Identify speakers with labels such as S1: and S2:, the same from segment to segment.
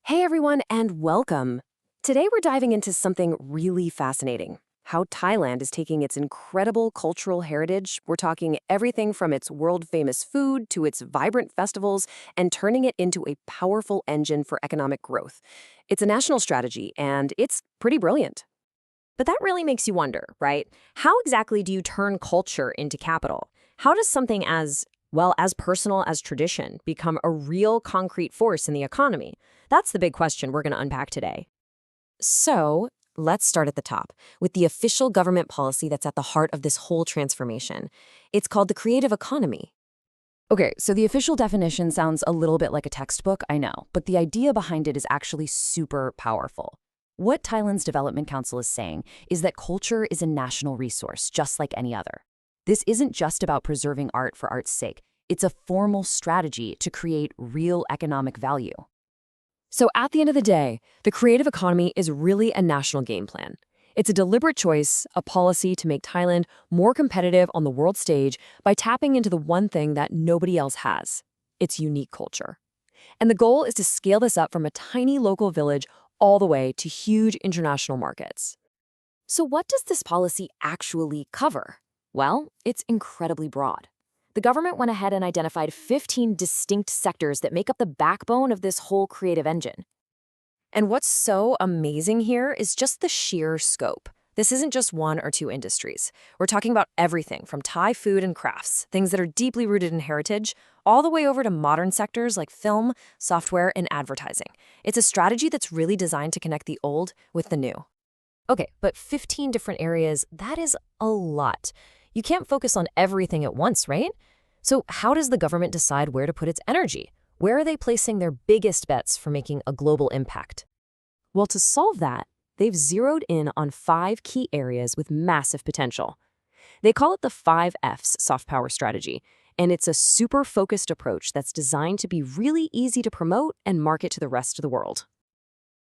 S1: Hey everyone, and welcome. Today we're diving into something really fascinating. How Thailand is taking its incredible cultural heritage, we're talking everything from its world-famous food to its vibrant festivals, and turning it into a powerful engine for economic growth. It's a national strategy, and it's pretty brilliant.
S2: But that really makes you wonder, right? How exactly do you turn culture into capital? How does something as personal as tradition become a real concrete force in the economy? That's the big question we're going to unpack today.
S1: So, let's start at the top, with the official government policy that's at the heart of this whole transformation. It's called the creative economy. Okay, so the official definition sounds a little bit like a textbook, I know, but the idea behind it is actually super powerful. What Thailand's Development Council is saying is that culture is a national resource, just like any other. This isn't just about preserving art for art's sake. It's a formal strategy to create real economic value. So at the end of the day, the creative economy is really a national game plan. It's a deliberate choice, a policy to make Thailand more competitive on the world stage by tapping into the one thing that nobody else has, its unique culture. And the goal is to scale this up from a tiny local village all the way to huge international markets. So what does this policy actually cover? Well, it's incredibly broad. The government went ahead and identified 15 distinct sectors that make up the backbone of this whole creative engine. And what's so amazing here is just the sheer scope. This isn't just one or two industries. We're talking about everything from Thai food and crafts, things that are deeply rooted in heritage, all the way over to modern sectors like film, software, and advertising. It's a strategy that's really designed to connect the old with the new. Okay, but 15 different areas, that is a lot. You can't focus on everything at once, right? So how does the government decide where to put its energy? Where are they placing their biggest bets for making a global impact? Well, to solve that, they've zeroed in on 5 key areas with massive potential. They call it the 5 F's soft power strategy, and it's a super focused approach that's designed to be really easy to promote and market to the rest of the world.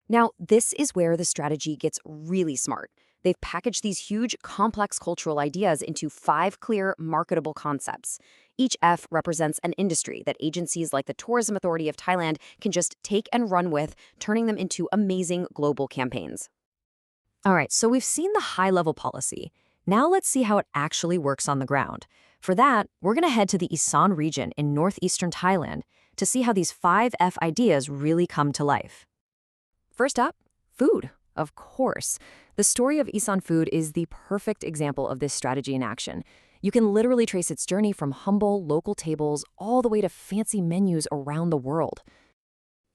S1: Now, this is where the strategy gets really smart. They've packaged these huge, complex cultural ideas into 5 clear, marketable concepts. Each F represents an industry that agencies like the Tourism Authority of Thailand can just take and run with, turning them into amazing global campaigns. All right, so we've seen the high-level policy. Now let's see how it actually works on the ground. For that, we're going to head to the Isan region in northeastern Thailand to see how these 5 F ideas really come to life. First up, food. Of course. The story of Isan food is the perfect example of this strategy in action. You can literally trace its journey from humble local tables all the way to fancy menus around the world.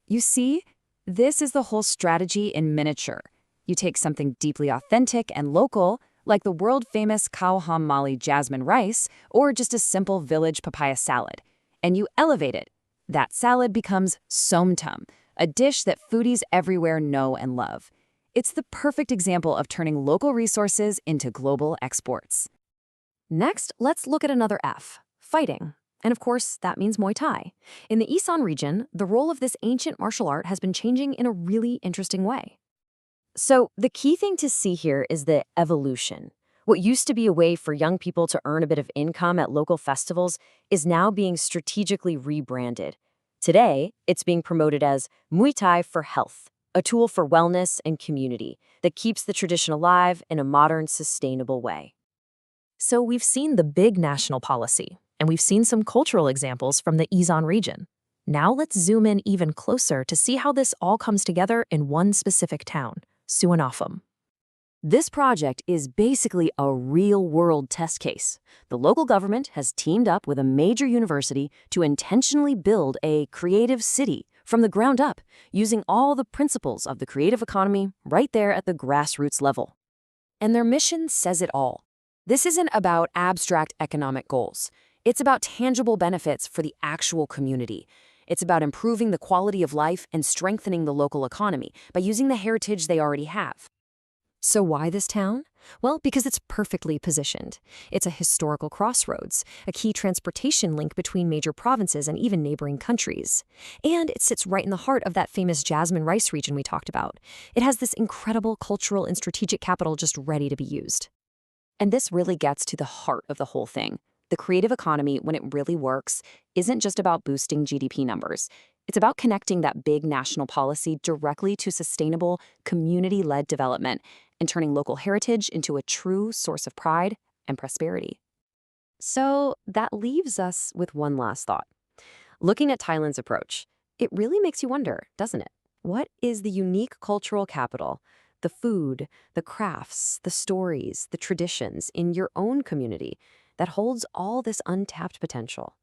S1: You see, this is the whole strategy in miniature. You take something deeply authentic and local, like the world-famous Khao Ham Mali jasmine rice, or just a simple village papaya salad, and you elevate it. That salad becomes somtam, a dish that foodies everywhere know and love. It's the perfect example of turning local resources into global exports. Next, let's look at another F, fighting. And of course, that means Muay Thai. In the Isan region, the role of this ancient martial art has been changing in a really interesting way. So the key thing to see here is the evolution. What used to be a way for young people to earn a bit of income at local festivals is now being strategically rebranded. Today, it's being promoted as Muay Thai for Health, a tool for wellness and community that keeps the tradition alive in a modern, sustainable way. So we've seen the big national policy, and we've seen some cultural examples from the Isan region. Now let's zoom in even closer to see how this all comes together in one specific town, Suvarnabhumi. This project is basically a real-world test case. The local government has teamed up with a major university to intentionally build a creative city from the ground up, using all the principles of the creative economy right there at the grassroots level. And their mission says it all. This isn't about abstract economic goals. It's about tangible benefits for the actual community. It's about improving the quality of life and strengthening the local economy by using the heritage they already have. So why this town? Well, because it's perfectly positioned. It's a historical crossroads, a key transportation link between major provinces and even neighboring countries. And it sits right in the heart of that famous jasmine rice region we talked about. It has this incredible cultural and strategic capital just ready to be used. And this really gets to the heart of the whole thing, The creative economy, when it really works, isn't just about boosting GDP numbers. It's about connecting that big national policy directly to sustainable, community-led development and turning local heritage into a true source of pride and prosperity.
S2: So that leaves us with one last thought. Looking at Thailand's approach, it really makes you wonder, doesn't it? What is the unique cultural capital, the food, the crafts, the stories, the traditions in your own community that holds all this untapped potential?